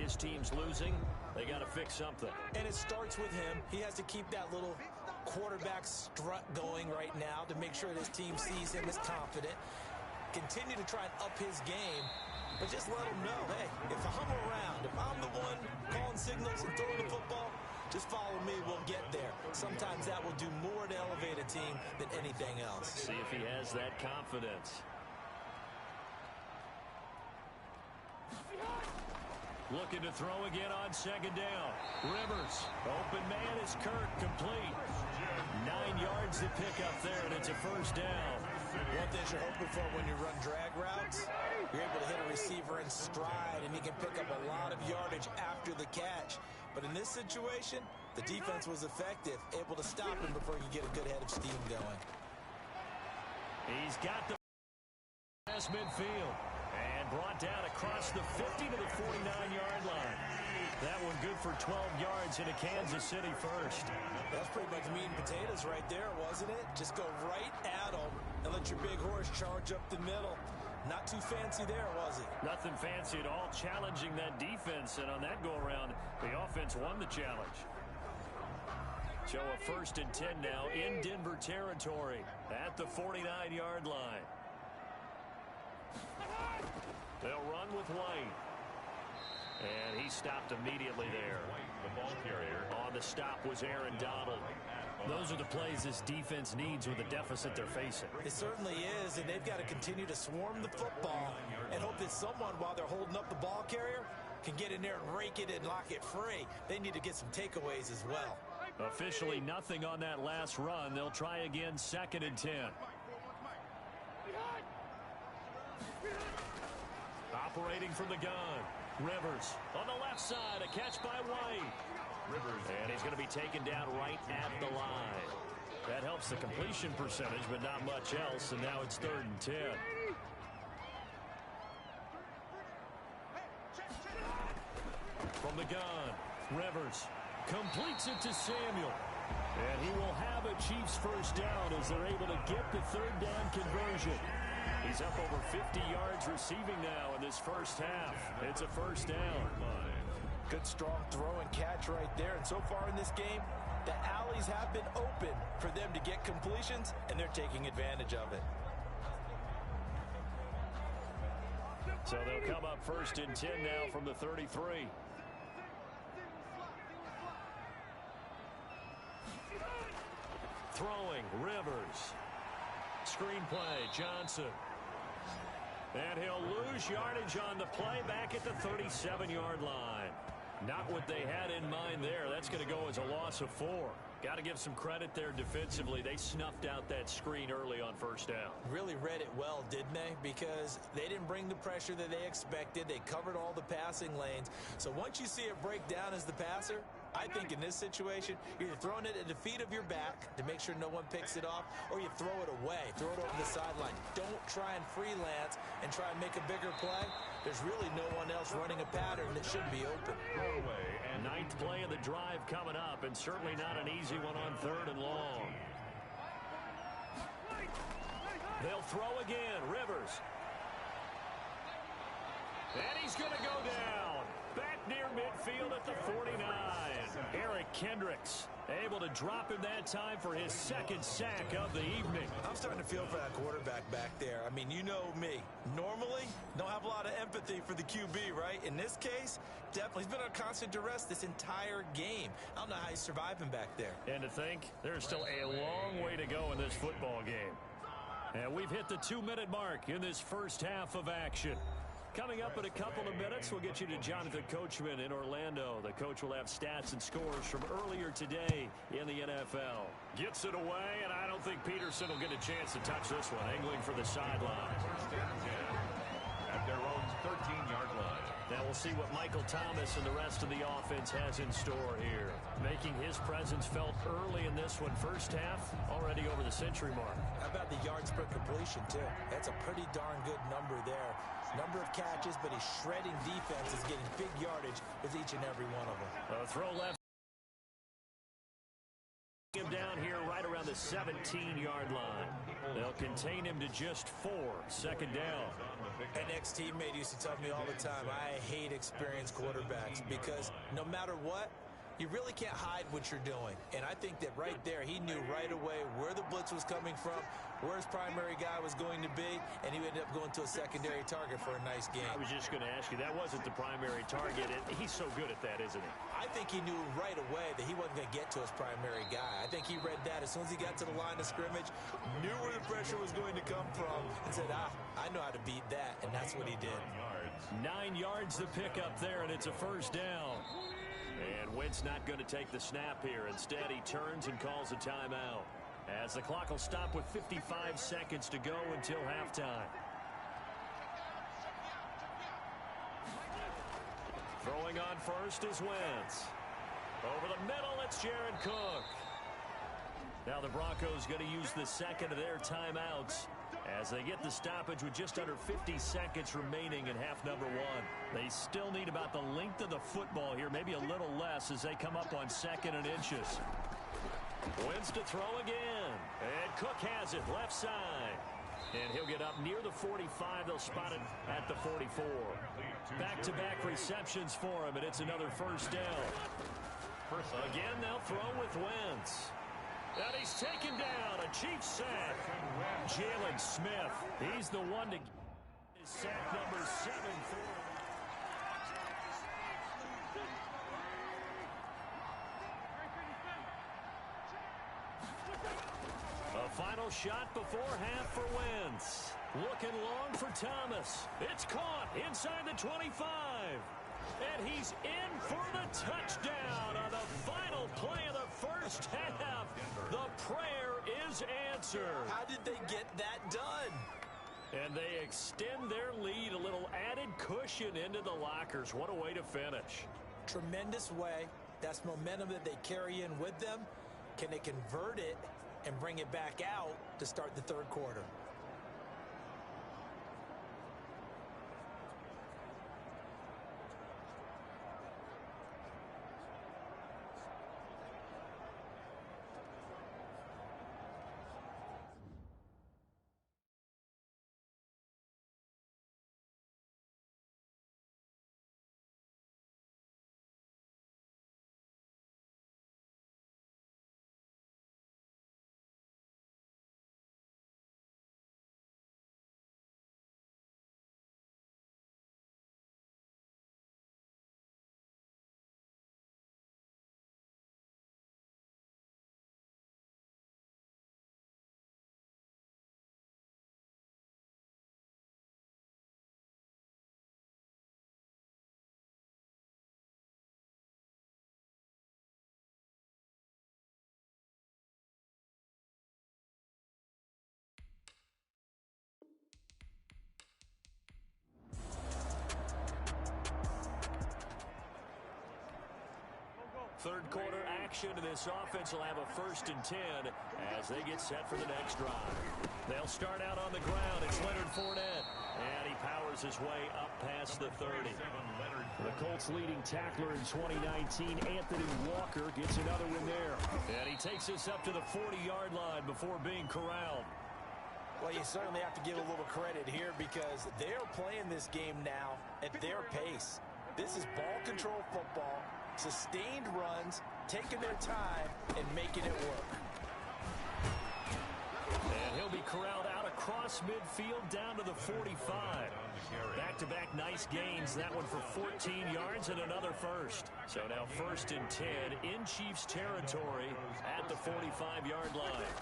his team's losing, they got to fix something. And it starts with him. He has to keep that little quarterback strut going right now to make sure his team sees him as confident. Continue to try and up his game, but just let him know, hey, if I'm around, if I'm the one calling signals and throwing the football, just follow me, we'll get there. Sometimes that will do more to elevate a team than anything else. See if he has that confidence. Looking to throw again on second down. Rivers, open man is Kirk, complete. 9 yards to pick up there, and it's a first down. One thing you're hoping for when you run drag routes, you're able to hit a receiver in stride, and he can pick up a lot of yardage after the catch. But in this situation, the defense was effective, able to stop him before he could get a good head of steam going. He's got the pass midfield and brought down across the 50 to the 49-yard line. That one good for 12 yards into Kansas City first. That's pretty much meat and potatoes right there, wasn't it? Just go right at them and let your big horse charge up the middle. Not too fancy there, was it? Nothing fancy at all, challenging that defense, and on that go-around, the offense won the challenge. So a 1st and 10 now in Denver territory at the 49-yard line. They'll run with White. And he stopped immediately there. The ball carrier. On the stop was Aaron Donald. Those are the plays this defense needs with the deficit they're facing. It certainly is, and they've got to continue to swarm the football and hope that someone, while they're holding up the ball carrier, can get in there and rake it and lock it free. They need to get some takeaways as well. Officially nothing on that last run. They'll try again, 2nd and 10. Operating from the gun. Rivers on the left side, a catch by White. Rivers. And he's going to be taken down right at the line. That helps the completion percentage, but not much else, and now it's 3rd and 10. From the gun, Rivers completes it to Samuel. And he will have a Chiefs first down as they're able to get the 3rd down conversion. He's up over 50 yards receiving now in this first half. It's a first down. Good strong throw and catch right there. And so far in this game, the alleys have been open for them to get completions, and they're taking advantage of it. So they'll come up 1st and 10 now from the 33. Throwing, Rivers. Screenplay, Johnson. And he'll lose yardage on the play back at the 37-yard line. Not what they had in mind there. That's going to go as a loss of 4. Got to give some credit there defensively. They snuffed out that screen early on first down. Really read it well, didn't they? Because they didn't bring the pressure that they expected. They covered all the passing lanes. So once you see it break down as the passer, I think in this situation, you're either throwing it at the feet of your back to make sure no one picks it off, or you throw it away. Throw it over the sideline. Don't try and freelance and try and make a bigger play. There's really no one else running a pattern that should be open. And 9th play of the drive coming up, and certainly not an easy one on 3rd and long. They'll throw again. Rivers. And he's going to go down. Back near midfield at the 49. Eric Kendricks able to drop him that time for his 2nd sack of the evening. I'm starting to feel for that quarterback back there. I mean, you know me. Normally, don't have a lot of empathy for the QB, right? In this case, definitely. He's been under constant duress this entire game. I don't know how he's surviving back there. And to think, there's still a long way to go in this football game. And we've hit the 2-minute mark in this first half of action. Coming up in a couple of minutes, we'll get you to Jonathan Coachman in Orlando. The coach will have stats and scores from earlier today in the NFL. Gets it away, and I don't think Peterson will get a chance to touch this one. Angling for the sideline. At their own 13-yard line. Now we'll see what Michael Thomas and the rest of the offense has in store here. Making his presence felt early in this one. First half, already over the century mark. How about the yards per completion, too? That's a pretty darn good number there. Number of catches, but he's shredding defenses, getting big yardage with each and every one of them. Throw left. Him down here right around the 17-yard line. They'll contain him to just 4, second down. An ex-teammate used to tell me all the time, I hate experienced quarterbacks because no matter what, you really can't hide what you're doing. And I think that right there, he knew right away where the blitz was coming from, where his primary guy was going to be, and he ended up going to a secondary target for a nice game. I was just going to ask you, that wasn't the primary target. He's so good at that, isn't he? I think he knew right away that he wasn't going to get to his primary guy. I think he read that as soon as he got to the line of scrimmage, knew where the pressure was going to come from, and said, I know how to beat that, and that's what he did. 9 yards the pick up there, and it's a first down. And Wentz not going to take the snap here. Instead, he turns and calls a timeout, as the clock will stop with 55 seconds to go until halftime. Throwing on first is Wentz. Over the middle, it's Jared Cook. Now the Broncos going to use the second of their timeouts as they get the stoppage with just under 50 seconds remaining in half number 1. They still need about the length of the football here, maybe a little less as they come up on 2nd and inches. Wentz to throw again. And Cook has it left side. And he'll get up near the 45. They'll spot it at the 44. Back-to-back receptions for him, and it's another first down. Again, they'll throw with Wentz. And he's taken down. A Chiefs sack. Jalen Smith. He's the one to get his sack number 7 for him. A final shot before half for Wentz. Looking long for Thomas. It's caught inside the 25. And he's in for the touchdown on the final play of the first half. The prayer is answered. How did they get that done? And they extend their lead, a little added cushion into the lockers. What a way to finish. Tremendous way. That's momentum that they carry in with them. Can they convert it and bring it back out to start the third quarter? Third quarter action, and this offense will have a 1st and 10 as they get set for the next drive. They'll start out on the ground. It's Leonard Fournette, and he powers his way up past the 30. The Colts' leading tackler in 2019, Anthony Walker, gets another one there. And he takes us up to the 40-yard line before being corralled. Well, you certainly have to give a little credit here because they're playing this game now at their pace. This is ball control football, sustained runs, taking their time, and making it work. And he'll be corralled out across midfield down to the 45. Back-to-back nice gains, that one for 14 yards and another first. So now 1st and 10 in Chiefs territory at the 45-yard line.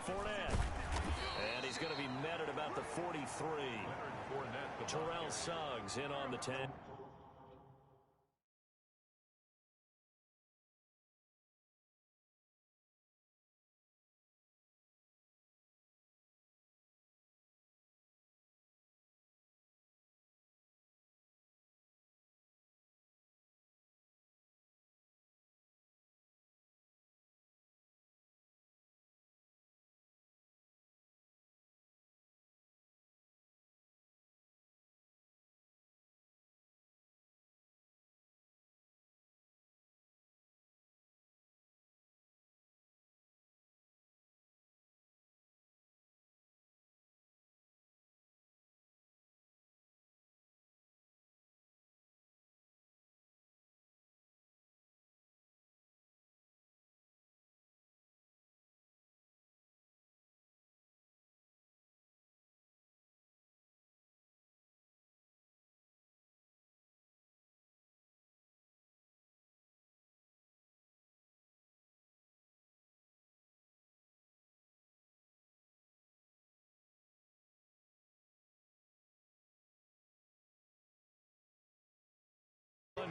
Fournette. And he's going to be met at about the 43. Terrell Suggs in on the 10.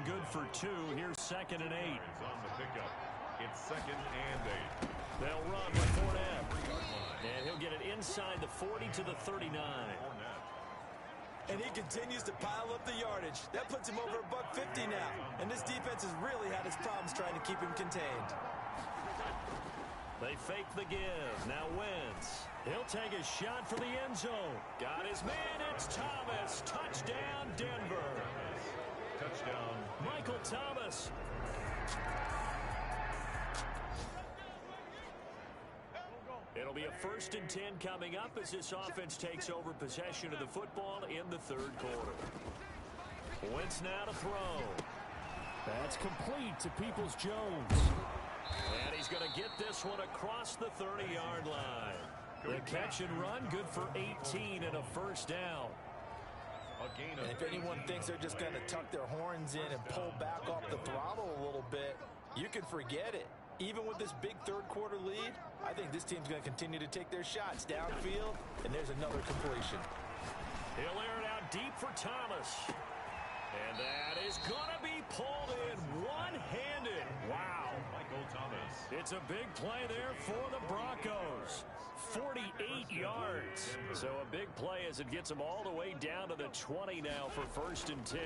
good for 2. Here's 2nd and 8. It's on the pickup. It's 2nd and 8. They'll run with Fournette. And he'll get it inside the 40 to the 39. And he continues to pile up the yardage. That puts him over $150 now. And this defense has really had its problems trying to keep him contained. They fake the give. Now Wentz. He'll take a shot for the end zone. Got his man. It's Thomas. Touchdown, Denver. Touchdown. Michael Thomas. It'll be a 1st and 10 coming up as this offense takes over possession of the football in the 3rd quarter. Wentz now to throw. That's complete to Peoples-Jones. And he's going to get this one across the 30-yard line. The catch and run, good for 18 and a 1st down. And if anyone thinks they're just going to tuck their horns in and pull back off the throttle a little bit, you can forget it. Even with this big 3rd quarter lead, I think this team's going to continue to take their shots downfield, and there's another completion. He'll air it out deep for Thomas. And that is going to be pulled in one-handed. Wow. Michael Thomas. It's a big play there for the Broncos. 48 yards. So a big play as it gets them all the way down to the 20 now for 1st and 10.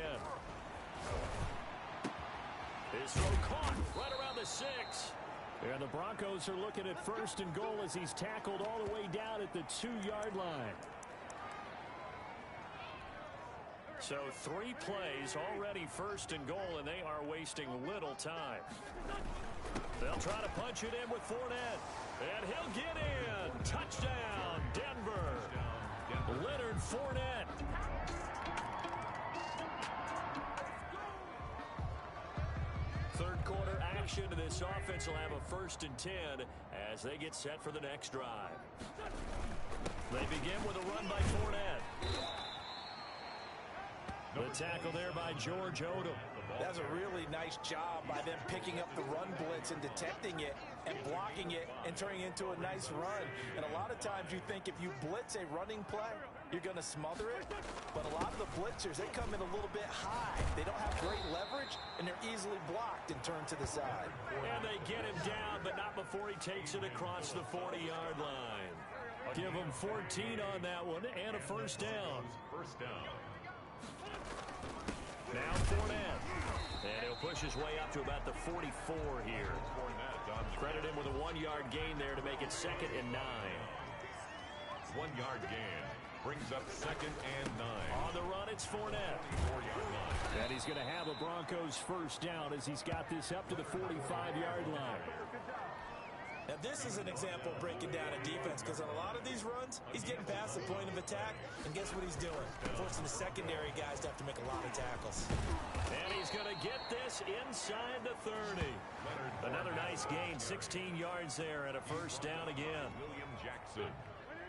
His throw caught right around the 6. And the Broncos are looking at 1st and goal as he's tackled all the way down at the 2-yard line. So 3 plays already 1st and goal, and they are wasting little time. They'll try to punch it in with Fournette. And he'll get in. Touchdown, Denver. Leonard Fournette. Third quarter action. This offense will have a 1st and 10 as they get set for the next drive. They begin with a run by Fournette. The tackle there by George Odom. That's a really nice job by them picking up the run blitz and detecting it and blocking it and turning it into a nice run. And a lot of times you think if you blitz a running play, you're going to smother it. But a lot of the blitzers, they come in a little bit high. They don't have great leverage, and they're easily blocked and turned to the side. And they get him down, but not before he takes it across the 40-yard line. Give him 14 on that one and a 1st down. First down. Now Fournette. And he'll push his way up to about the 44 here. Credit him with a 1-yard gain there to make it 2nd and 9. 1-yard gain. Brings up 2nd and 9. On the run, it's Fournette. 4-yard line. And he's going to have a Broncos 1st down as he's got this up to the 45-yard line. Now, this is an example of breaking down a defense because on a lot of these runs, he's getting past the point of attack, and guess what he's doing? Forcing the secondary guys to have to make a lot of tackles. And he's going to get this inside the 30. Another nice gain, 16 yards there, and a 1st down again. William Jackson.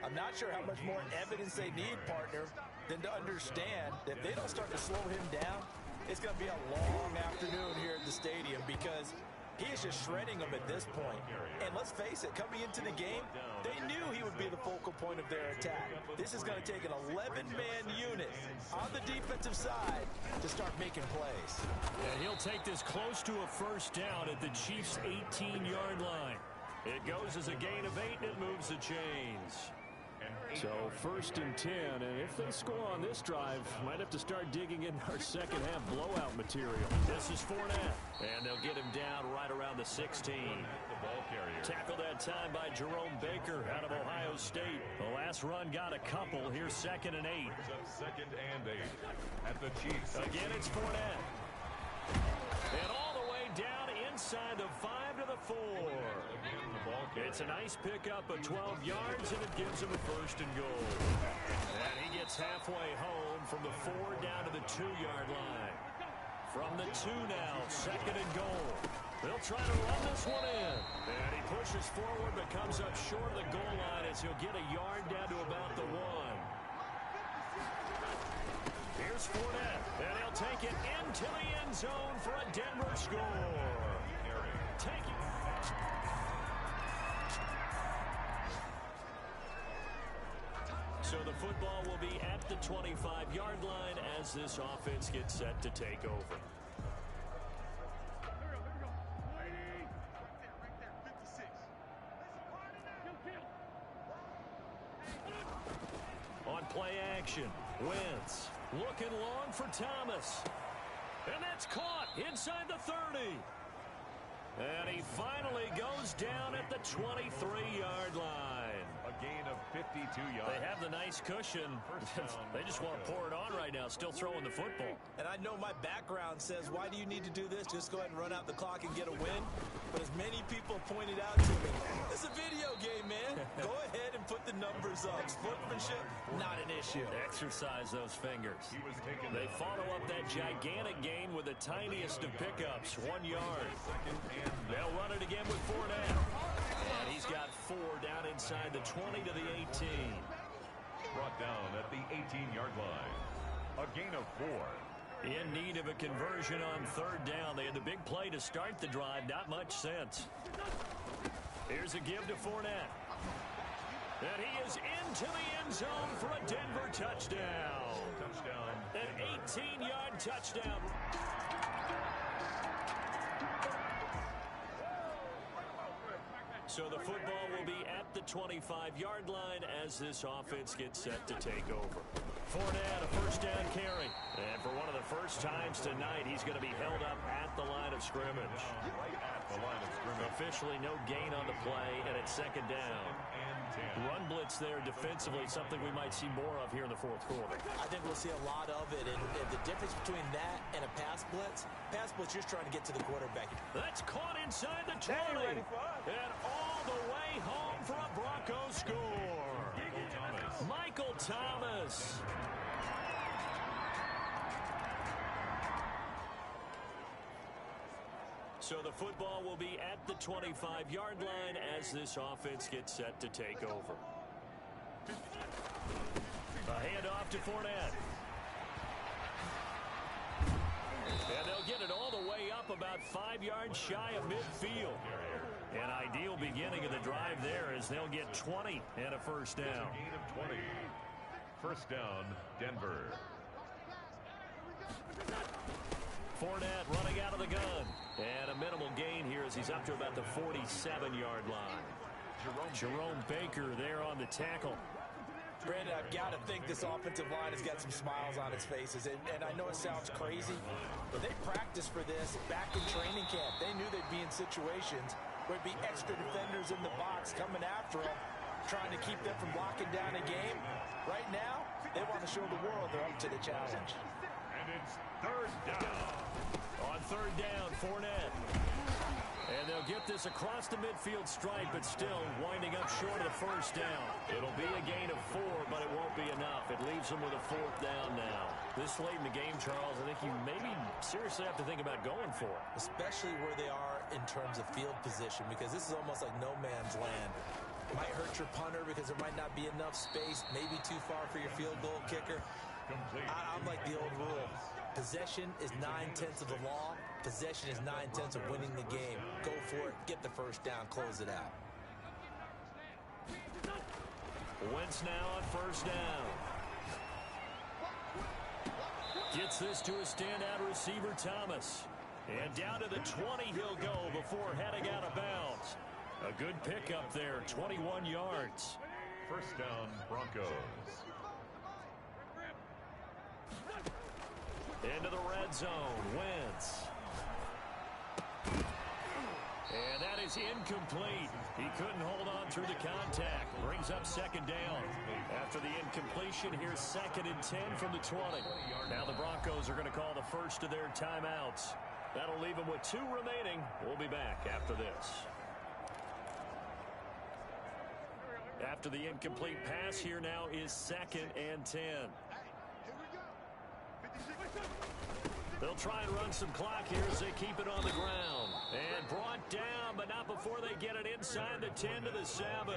I'm not sure how much more evidence they need, partner, than to understand that if they don't start to slow him down, it's going to be a long afternoon here at the stadium because he is just shredding them at this point. And let's face it, coming into the game, they knew he would be the focal point of their attack. This is going to take an 11-man unit on the defensive side to start making plays. And he'll take this close to a 1st down at the Chiefs' 18-yard line. It goes as a gain of 8, and it moves the chains. So 1st and 10, and if they score on this drive, might have to start digging in our second half blowout material. This is Fournette, and they'll get him down right around the 16. The ball carrier. Tackled that time by Jerome Baker out of Ohio State. The last run got a couple. Here's 2nd and 8. Brings up 2nd and 8 at the Chiefs. Again, it's Fournette. And all the way down inside the 5 to the 4. It's a nice pickup of 12 yards, and it gives him a 1st and goal. And he gets halfway home from the 4 down to the 2-yard line. From the 2 now, 2nd and goal. They'll try to run this one in. And he pushes forward but comes up short of the goal line as he'll get a yard down to about the 1. Here's Fournette, and he'll take it into the end zone for a Denver score. Take it. So the football will be at the 25-yard line as this offense gets set to take over. action. Wentz looking long for Thomas. And that's caught inside the 30. And he finally goes down at the 23-yard line. A gain of 52 yards. They have the nice cushion. They just want to pour it on right now, still throwing the football. And I know my background says, why do you need to do this? Just go ahead and run out the clock and get a win. But as many people pointed out to me, it's a video game, man. Go ahead and put the numbers up. Sportsmanship, not an issue. Exercise those fingers. They follow up that gigantic gain with the tiniest of pickups, 1 yard. They'll run it again with Fournette. And he's got 4 down inside the 20 to the 18. Brought down at the 18-yard line. A gain of 4. In need of a conversion on 3rd down. They had the big play to start the drive. Not much sense. Here's a give to Fournette. And he is into the end zone for a Denver touchdown. Touchdown. An 18-yard touchdown. So the football will be at the 25-yard line as this offense gets set to take over. Fournette, a first down carry. And for one of the first times tonight, he's going to be held up at the line of scrimmage. Right at the line of scrimmage. Officially no gain on the play, and it's 2nd down. Run blitz there defensively, something we might see more of here in the 4th quarter. I think we'll see a lot of it, and the difference between that and a pass blitz, just trying to get to the quarterback. That's caught inside the 20. And all the way home for a Broncos score. Michael Thomas. So the football will be at the 25-yard line as this offense gets set to take over. A handoff to Fournette. And they'll get it all the way up about 5 yards shy of midfield. An ideal beginning of the drive there as they'll get 20 and a first down. A gain of 20. First down, Denver. Fournette running out of the gun. And a minimal gain here as he's up to about the 47-yard line. Jerome Baker there on the tackle. Brandon, I've got to think this offensive line has got some smiles on its faces. And I know it sounds crazy, but they practiced for this back in training camp. They knew they'd be in situations where it'd be extra defenders in the box coming after them, trying to keep them from locking down a game. Right now, they want to show the world they're up to the challenge. And it's 3rd down. On 3rd down, Fournette. And they'll get this across the midfield stripe, but still winding up short of the first down. It'll be a gain of 4, but it won't be enough. It leaves them with a 4th down now. This late in the game, Charles, I think you maybe seriously have to think about going for it. Especially where they are in terms of field position, because this is almost like no man's land. It might hurt your punter because there might not be enough space, maybe too far for your field goal kicker. I'm like the old rule. Possession is 9/10 of the law. Possession is 9/10 of winning the game. Go for it. Get the first down. Close it out. Wentz now on first down. Gets this to a standout receiver, Thomas. And down to the 20 he'll go before heading out of bounds. A good pickup there, 21 yards. First down, Broncos. Into the red zone, Wentz. And that is incomplete. He couldn't hold on through the contact. Brings up 2nd down. After the incompletion, here's 2nd and 10 from the 20. Now the Broncos are going to call the first of their timeouts. That'll leave them with 2 remaining. We'll be back after this. After the incomplete pass, here now is 2nd and 10. They'll try and run some clock here as they keep it on the ground. And brought down, but not before they get it inside the 10 to the 7.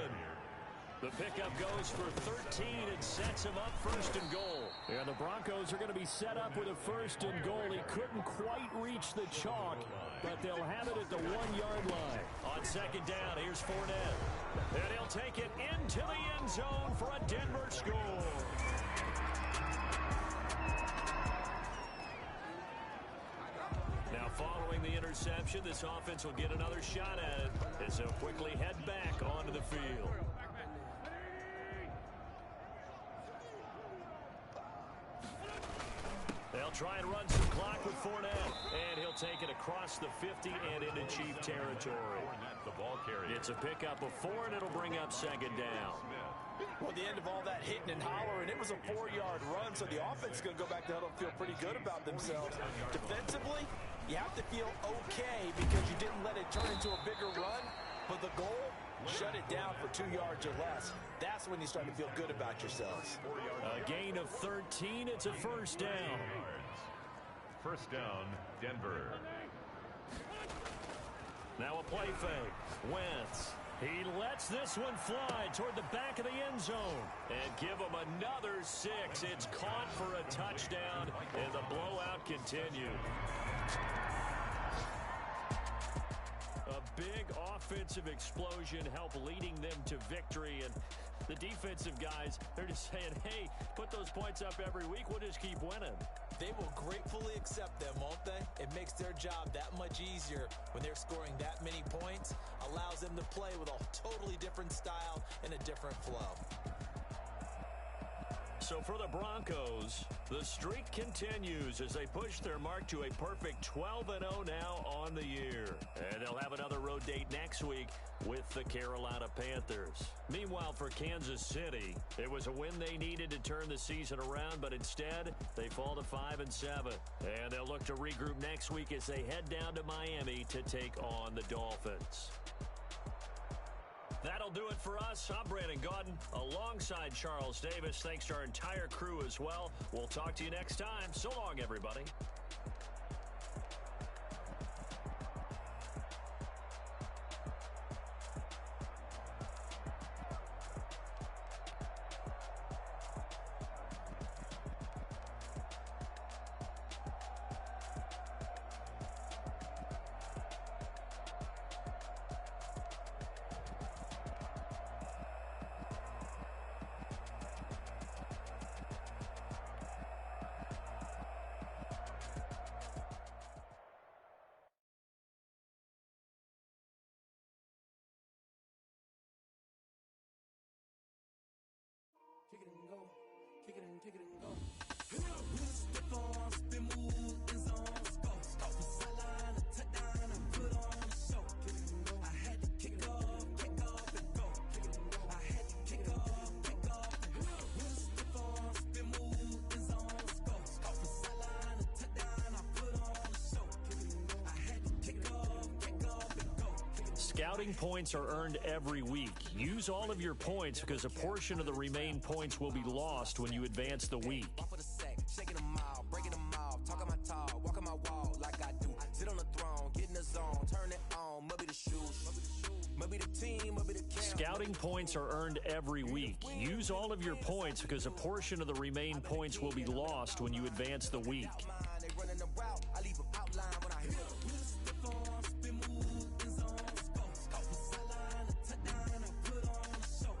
The pickup goes for 13 and sets him up 1st and goal. And the Broncos are going to be set up with a 1st and goal. He couldn't quite reach the chalk, but they'll have it at the 1-yard line. On 2nd down, here's Fournette. And he'll take it into the end zone for a Denver score. Now, following the interception, this offense will get another shot at it as they'll quickly head back onto the field. try and run some clock with Fournette. And he'll take it across the 50 and into Chief territory. The ball carrier. It's a pickup of 4, and it'll bring up second down. Well, at the end of all that hitting and hollering, it was a 4-yard run, so the offense is going to go back to huddle and feel pretty good about themselves. Defensively, you have to feel okay because you didn't let it turn into a bigger run, but the goal, shut it down for 2 yards or less. That's when you start to feel good about yourselves. A gain of 13. It's a first down. First down, Denver. Now a play fake. Wentz. He lets this one fly toward the back of the end zone. And give him another 6. It's caught for a touchdown, and the blowout continues. A big offensive explosion helped leading them to victory. And the defensive guys, they're just saying, hey, put those points up every week. We'll just keep winning. They will gratefully accept them, won't they? It makes their job that much easier when they're scoring that many points. Allows them to play with a totally different style and a different flow. So for the Broncos, the streak continues as they push their mark to a perfect 12-0 now on the year. And they'll have another road date next week with the Carolina Panthers. Meanwhile, for Kansas City, it was a win they needed to turn the season around, but instead they fall to 5-7. And they'll look to regroup next week as they head down to Miami to take on the Dolphins. That'll do it for us. I'm Brandon Gaudin alongside Charles Davis. Thanks to our entire crew as well. We'll talk to you next time. So long, everybody. Kick it and go. Step on, spin, move, and zone, go. Stop the sideline, touchdown, I put on a show. I had to kick off, and go. I had to kick off, and go. Step on, spin, move, and zone, go. Stop the sideline, touchdown, I put on a show. I had to kick off, and go. Scouting points are earned every week. Use all of your points because a portion of the remaining points will be lost when you advance the week. Off of the sack, shaking them out, breaking them out, talking my talk, walking my wall like I do. Sit on the throne, get in the zone, turn it on, maybe the shoes, maybe the team, maybe the camp. Scouting points are earned every week. Use all of your points because a portion of the remaining points will be lost when you advance the week. They running the route, I leave them outline when I hit them. Step on, spin, move, and zone, go. Stop the sideline, touchdown, I put on a show.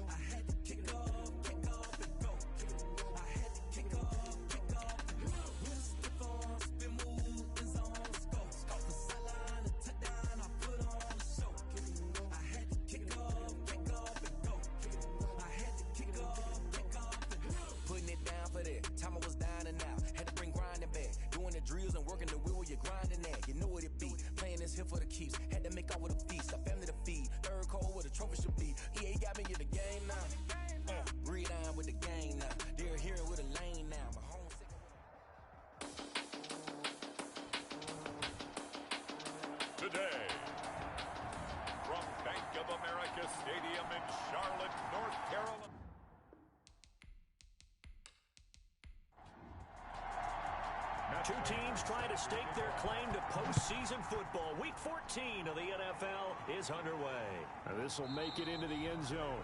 I had to kick off, and go. I had to kick off, and go. Step on, spin, move, and zone, go. Stop the sideline, touchdown, I put on a show. I had to kick off, and go. I had to kick off, and go. Putting it down for that. Time I was down and out. Had to bring grinding back. Doing the drills and working the wheel where you're grinding at. You know what it be. Playing this here for the keeps. Had to make out with a feast. A family to feed. Third cold where the trophy should be. EA got me in the game now. Breathe down with the game now. They're here with a lane now. My home sick. Today, from Bank of America Stadium in Charlotte, North Carolina. Now, two teams trying to stake their claim to postseason football. Week 14 of the NFL is underway. This will make it into the end zone.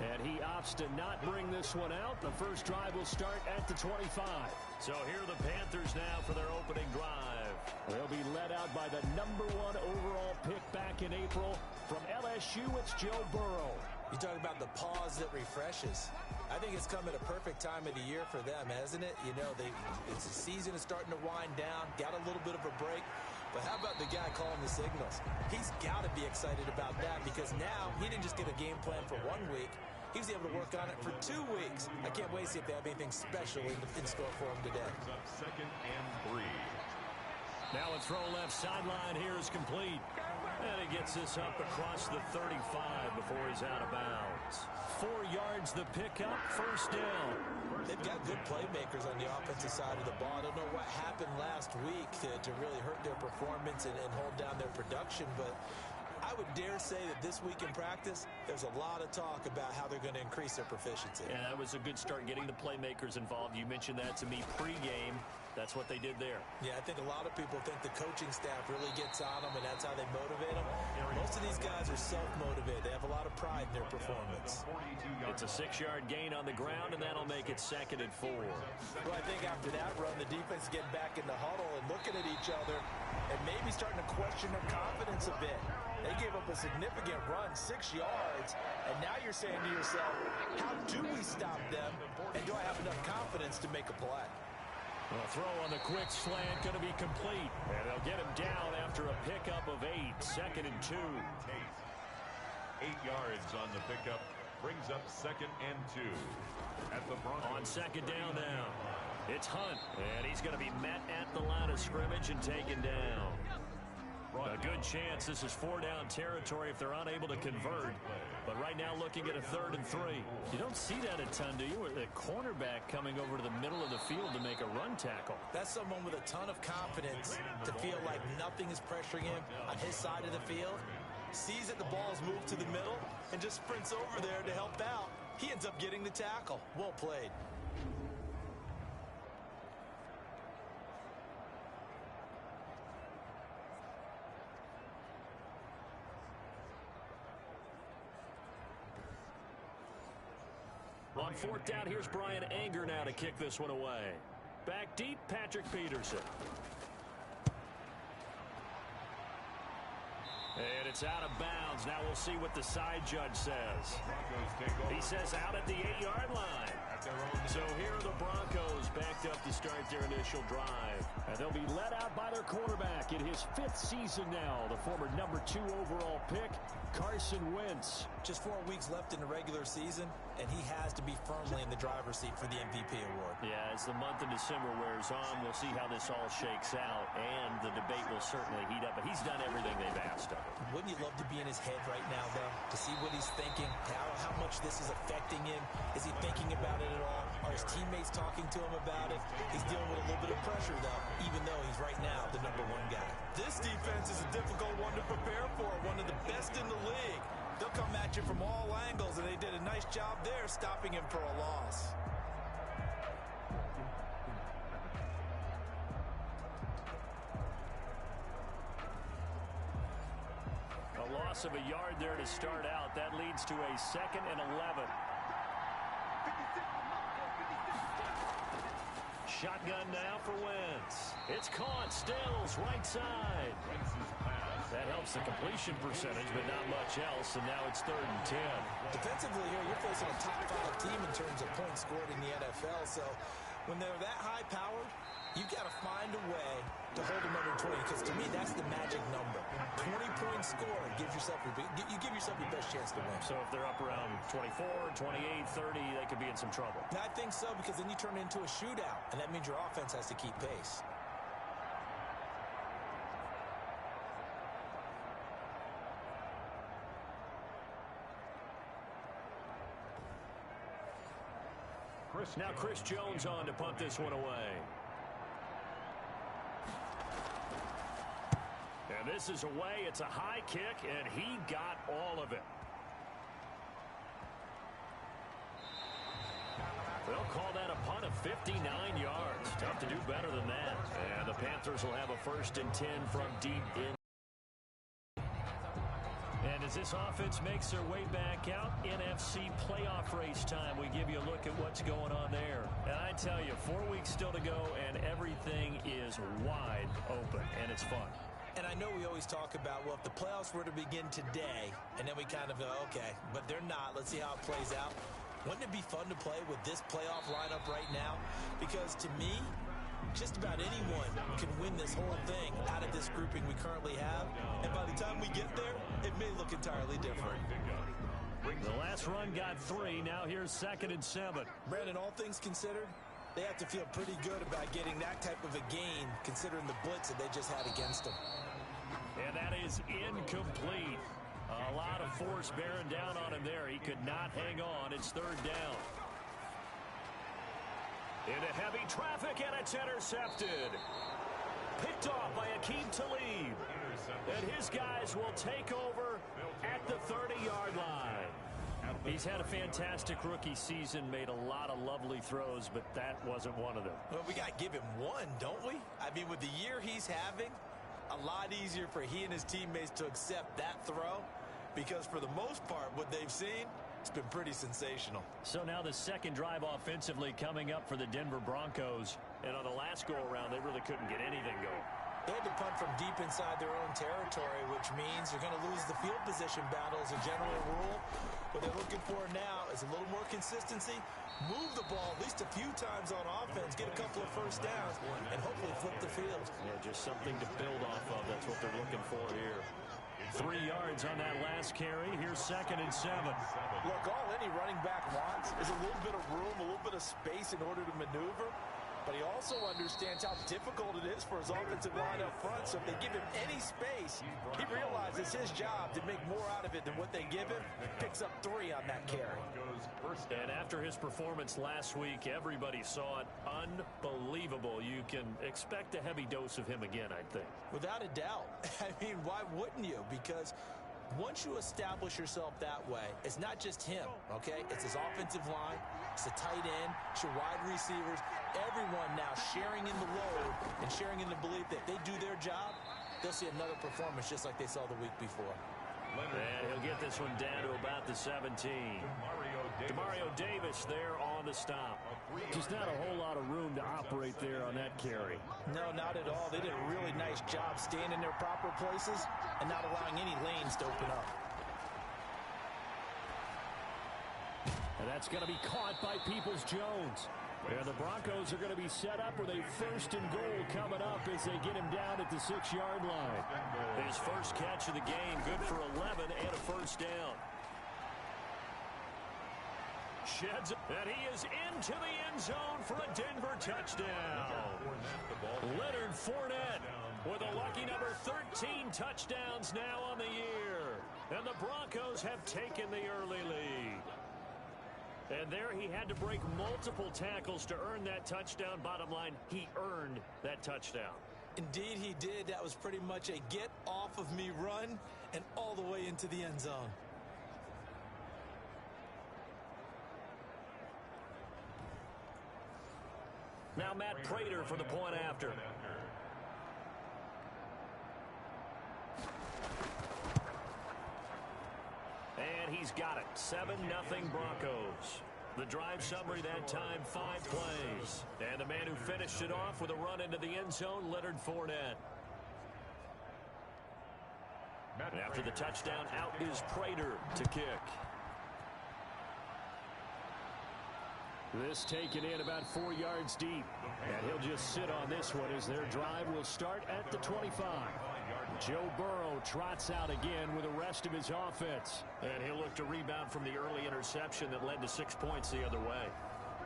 And he opts to not bring this one out. The first drive will start at the 25. So here are the Panthers now for their opening drive. They'll be led out by the #1 overall pick back in April. From LSU, it's Joe Burrow. You talk about the pause that refreshes. I think it's come at a perfect time of the year for them, hasn't it? You know, it's the season is starting to wind down, got a little bit of a break. But how about the guy calling the signals? He's got to be excited about that because now he didn't just get a game plan for 1 week. He was able to work on it for 2 weeks. I can't wait to see if they have anything special in store for him today. Second and 3. Now a throw left sideline here is complete. And he gets this up across the 35 before he's out of bounds. 4 yards the pickup, first down. They've got good playmakers on the offensive side of the ball. I don't know what happened last week to really hurt their performance and hold down their production, but I would dare say that this week in practice, there's a lot of talk about how they're going to increase their proficiency. Yeah, that was a good start getting the playmakers involved. You mentioned that to me pregame. That's what they did there. Yeah, I think a lot of people think the coaching staff really gets on them, and that's how they motivate them. Most of these guys are self-motivated. They have a lot of pride in their performance. It's a 6-yard gain on the ground, and that'll make it 2nd and 4. Well, I think after that run, the defense is getting back in the huddle and looking at each other and maybe starting to question their confidence a bit. They gave up a significant run, 6 yards, and now you're saying to yourself, how do we stop them, and do I have enough confidence to make a play? Well, throw on the quick slant going to be complete. And they'll get him down after a pickup of 8. 2nd and 2. 8 yards on the pickup brings up 2nd and 2. At the Broncos. On 2nd down now. It's Hunt. And he's going to be met at the line of scrimmage and taken down. A good chance this is 4-down territory if they're unable to convert. But right now looking at a 3rd and 3. You don't see that a ton, do you? The cornerback coming over to the middle of the field to make a run tackle. That's someone with a ton of confidence to feel like nothing is pressuring him on his side of the field. Sees that the ball's moved to the middle and just sprints over there to help out. He ends up getting the tackle. Well played. On 4th down, here's Brian Anger now to kick this one away. Back deep, Patrick Peterson. And it's out of bounds. Now we'll see what the side judge says. He says out at the 8-yard line. So here are the Broncos backed up to start their initial drive. And they'll be led out by their quarterback in his 5th season now, the former number 2 overall pick, Carson Wentz. Just 4 weeks left in the regular season, and he has to be firmly in the driver's seat for the MVP award. Yeah, as the month of December wears on, we'll see how this all shakes out, and the debate will certainly heat up. But he's done everything they've asked of him. Wouldn't you love to be in his head right now, though, to see what he's thinking, how much this is affecting him? Is he thinking about it at all? Are his teammates talking to him about it? He's dealing with a little bit of pressure, though, even though he's right now the number 1 guy. This defense is a difficult one to prepare for, one of the best in the league. They'll come at you from all angles, and they did a nice job there stopping him for a loss. A loss of a yard there to start out. That leads to a 2nd and 11. Shotgun now for Wentz. It's caught. Stills right side. That helps the completion percentage, but not much else, and now it's 3rd and 10. Defensively here, you're facing a top 5 team in terms of points scored in the NFL, so when they're that high-powered, you've got to find a way to hold them under 20, because to me, that's the magic number. 20 points scored gives yourself you give yourself your best chance to win. So if they're up around 24, 28, 30, they could be in some trouble. I think so, because then you turn it into a shootout, and that means your offense has to keep pace. Now Chris Jones on to punt this one away. And this is away. It's a high kick, and he got all of it. They'll call that a punt of 59 yards. Tough to do better than that. And the Panthers will have a 1st and 10 from deep in. And as this offense makes their way back out, NFC playoff race time, we give you a look at what's going on there. And I tell you, 4 weeks still to go, and everything is wide open, and it's fun. And I know we always talk about, well, if the playoffs were to begin today, and then we kind of go, okay, but they're not. Let's see how it plays out. Wouldn't it be fun to play with this playoff lineup right now? Because to me, just about anyone can win this whole thing out of this grouping we currently have. And by the time we get there, it may look entirely different. The last run got 3. Now here's 2nd and 7. Brandon, all things considered, they have to feel pretty good about getting that type of a gain considering the blitz that they just had against them. And that is incomplete. A lot of force bearing down on him there. He could not hang on. It's 3rd down. Into heavy traffic, and it's intercepted. Picked off by Akeem Talib. And his guys will take over at the 30-yard line. He's had a fantastic rookie season, made a lot of lovely throws, but that wasn't one of them. Well, we got to give him one, don't we? I mean, with the year he's having, a lot easier for he and his teammates to accept that throw because for the most part, what they've seen, it's been pretty sensational. So now the second drive offensively coming up for the Denver Broncos. And on the last go-around, they really couldn't get anything going. They had to punt from deep inside their own territory, which means you're going to lose the field position battle as a general rule. What they're looking for now is a little more consistency, move the ball at least a few times on offense, get a couple of first downs, and hopefully flip the field. Yeah, just something to build off of. That's what they're looking for here. 3 yards on that last carry. Here's 2nd and 7. Look, all any running back wants is a little bit of room, a little bit of space in order to maneuver. But he also understands how difficult it is for his offensive line up front. So if they give him any space, he realizes his job to make more out of it than what they give him. Picks up 3 on that carry. And after his performance last week, everybody saw it. Unbelievable. You can expect a heavy dose of him again, I think. Without a doubt. I mean, why wouldn't you? Because once you establish yourself that way, it's not just him, okay? It's his offensive line, it's the tight end, it's your wide receivers, everyone now sharing in the load and sharing in the belief that they do their job, they'll see another performance just like they saw the week before. And he'll get this one down to about the 17. Demario Davis there on the stop. Just not a whole lot of room to operate there on that carry. No, not at all. They did a really nice job staying in their proper places and not allowing any lanes to open up. And that's going to be caught by Peoples-Jones. And the Broncos are going to be set up with a 1st and goal coming up as they get him down at the 6-yard line. His first catch of the game, good for 11 and a 1st down. Sheds it, and he is into the end zone for a Denver touchdown. Leonard Fournette with a lucky number 13 touchdowns now on the year. And the Broncos have taken the early lead. And there he had to break multiple tackles to earn that touchdown. Bottom line, he earned that touchdown. Indeed he did. That was pretty much a get off of me run and all the way into the end zone. Now Matt Prater for the point after. And he's got it. 7-0 Broncos. The drive summary that time, 5 plays. And the man who finished it off with a run into the end zone, Leonard Fournette. And after the touchdown, out is Prater to kick. This taken in about 4 yards deep. And he'll just sit on this one as their drive will start at the 25. Joe Burrow trots out again with the rest of his offense. And he'll look to rebound from the early interception that led to 6 points the other way.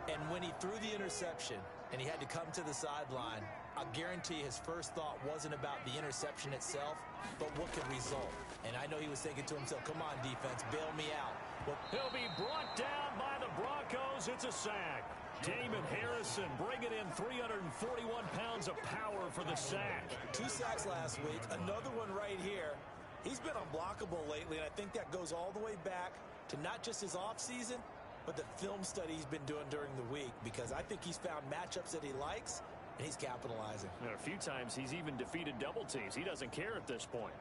And when he threw the interception and he had to come to the sideline, I'll guarantee his first thought wasn't about the interception itself, but what could result. And I know he was thinking to himself, come on, defense, bail me out. Well, he'll be brought down by the Broncos. It's a sack. Damon Harrison bringing in 341 pounds of power for the sack. 2 sacks last week, another one right here. He's been unblockable lately, and I think that goes all the way back to not just his offseason, but the film study he's been doing during the week, because I think he's found matchups that he likes, and he's capitalizing. And a few times he's even defeated double teams. He doesn't care at this point.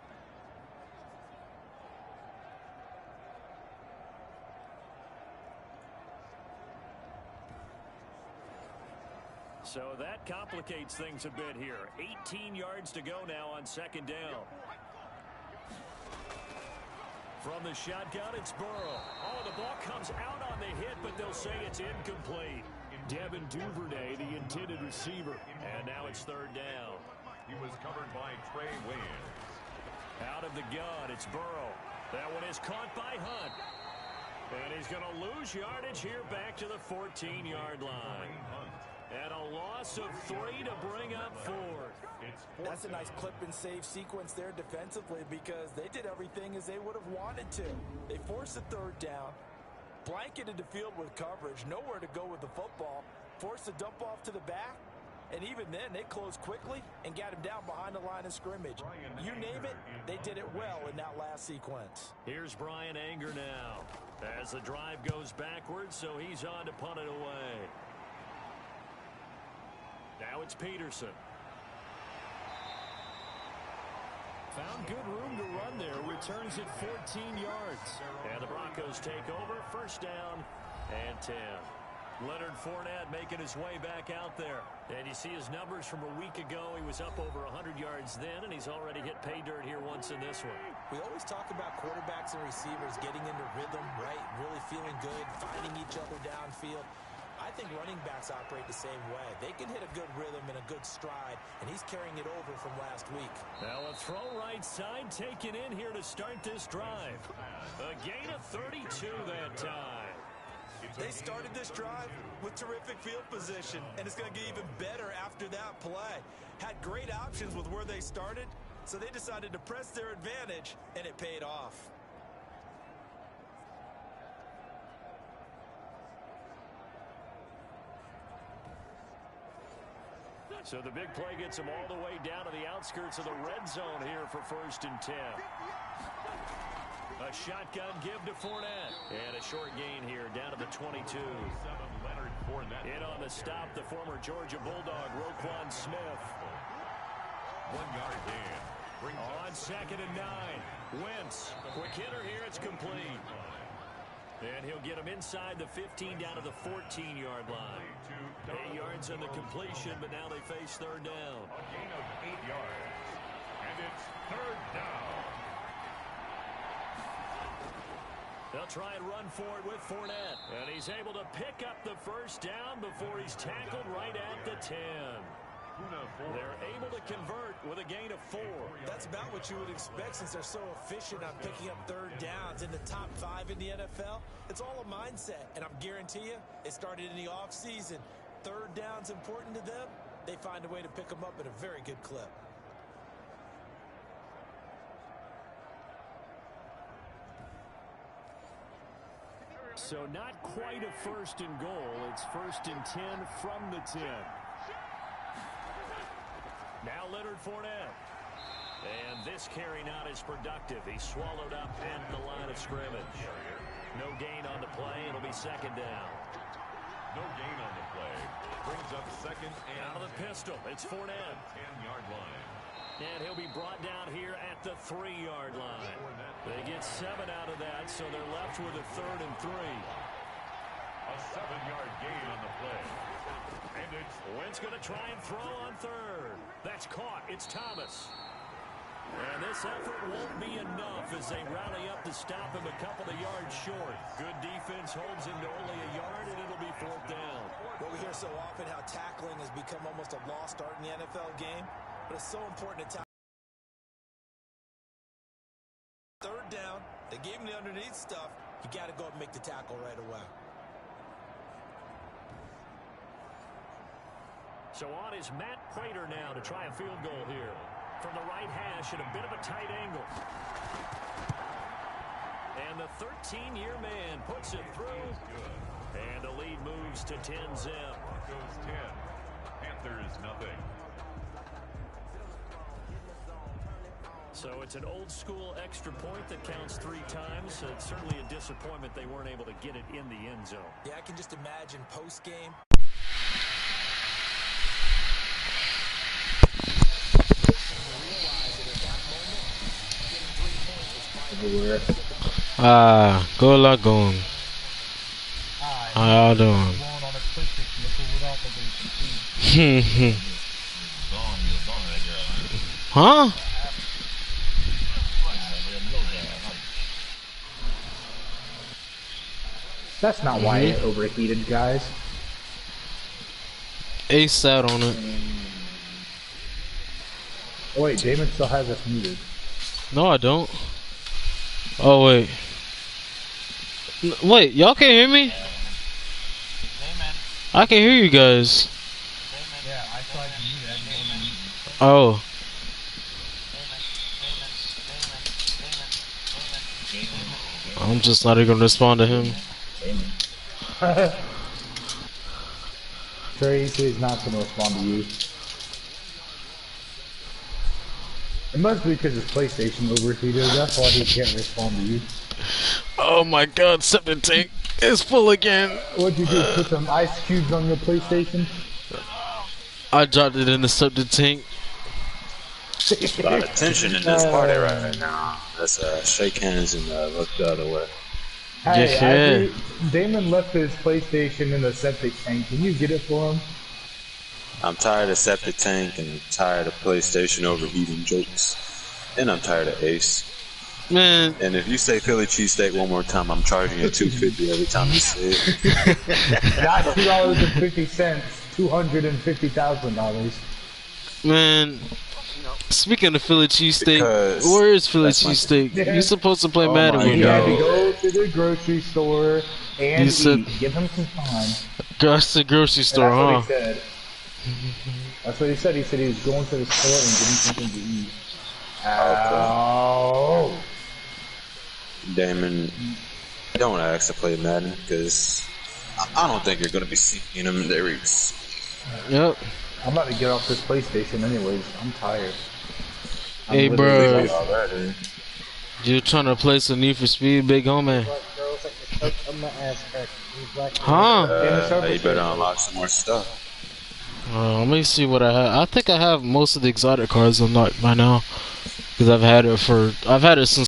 So that complicates things a bit here. 18 yards to go now on 2nd down. From the shotgun, it's Burrow. Oh, the ball comes out on the hit, but they'll say it's incomplete. Devin Duvernay, the intended receiver. And now it's 3rd down. He was covered by Trey Waynes. Out of the gun, it's Burrow. That one is caught by Hunt. And he's going to lose yardage here back to the 14-yard line. And a loss of 3 to bring up 4. That's a nice clip and save sequence there defensively because they did everything as they would have wanted to. They forced a third down, blanketed the field with coverage, nowhere to go with the football, forced a dump off to the back, and even then they closed quickly and got him down behind the line of scrimmage. You name it, they did it well in that last sequence. Here's Brian Anger now as the drive goes backwards, so he's on to punt it away. Now it's Peterson. Found good room to run there. Returns it 14 yards. And the Broncos take over. First down and 10. Leonard Fournette making his way back out there. And you see his numbers from a week ago. He was up over 100 yards then, and he's already hit pay dirt here once in this one. We always talk about quarterbacks and receivers getting into rhythm, right? Really feeling good, finding each other downfield. I think running backs operate the same way. They can hit a good rhythm and a good stride, and he's carrying it over from last week. Now a throw right side taken in here to start this drive. A gain of 32 that time. They started this drive with terrific field position, and it's going to get even better after that play. Had great options with where they started, so they decided to press their advantage, and it paid off. So the big play gets him all the way down to the outskirts of the red zone here for 1st and 10. A shotgun give to Fournette. And a short gain here down to the 22. In on the stop, the former Georgia Bulldog, Roquan Smith. 1 yard gain. On 2nd and 9. Wentz. Quick hitter here. It's complete. And he'll get him inside the 15 down to the 14-yard line. 8 yards on the completion, but now they face 3rd down. A gain of 8 yards. And it's 3rd down. They'll try and run for it with Fournette. And he's able to pick up the 1st down before he's tackled right at the 10. They're able to convert with a gain of 4. That's about what you would expect since they're so efficient on picking up 3rd downs in the top 5 in the NFL. It's all a mindset, and I'm guarantee you it started in the offseason. 3rd down's important to them. They find a way to pick them up at a very good clip. So not quite a 1st and goal. It's 1st and 10 from the 10. Now Leonard Fournette. And this carry not as productive. He's swallowed up at the line of scrimmage. No gain on the play. It'll be 2nd down. No gain on the play. Brings up 2nd and out of the pistol. It's Fournette. 10-yard line. And he'll be brought down here at the 3-yard line. They get 7 out of that, so they're left with a 3rd and 3. A 7-yard gain on the play. And it's Wentz going to try and throw on 3rd. That's caught. It's Thomas. And this effort won't be enough as they rally up to stop him a couple of yards short. Good defense holds him to only a yard, and it'll be 4th down. Well, we hear so often how tackling has become almost a lost art in the NFL game, but it's so important to tackle. 3rd down, they gave him the underneath stuff. You got to go and make the tackle right away. So on is Matt Prater now to try a field goal here. From the right hash at a bit of a tight angle. And the 13-year man puts it through. And the lead moves to 10-zip. Broncos 10. Panthers nothing. So it's an old-school extra point that counts 3 times. So it's certainly a disappointment they weren't able to get it in the end zone. Yeah, I can just imagine post-game. Good Lagoon. How y'all doing? Huh? That's not why it overheated, guys. Ace sat on it. Oh wait, Damon still has us muted. No, I don't. Oh wait. Wait, y'all can't hear me? I can hear you guys. Yeah, I thought you had Damon. Oh. I'm just not even gonna respond to him. Tracy is not going to respond to you. It must be because his PlayStation overheated. That's why he can't respond to you. Oh my god, septic tank is full again. What'd you do? Put some ice cubes on your PlayStation? I dropped it in the septic tank. A lot of tension in this party right now. Let's shake hands and look the other way. Hey, Damon left his PlayStation in the septic tank. Can you get it for him? I'm tired of septic tank and I'm tired of PlayStation overheating jokes. And I'm tired of Ace. Man. And if you say Philly cheesesteak one more time, I'm charging you $2.50 every time you say it. Not $2.50, $250,000. Man. Speaking of Philly cheesesteak, where is Philly cheesesteak? You're supposed to play Madden with He had to me. go to the grocery store and eat. Give him some time. Gosh, the grocery store, huh? That's what he said. He said he was going to the store and getting something to eat. Ow. Damon, don't ask to play Madden because I don't think you're going to be seeing him in there. Yep. I'm about to get off this PlayStation anyways. I'm tired. Hey, bro. You trying to play some Need for Speed, big homie? Huh? You better unlock some more stuff. Let me see what I have. I think I have most of the exotic cards unlocked by now. Because I've had it since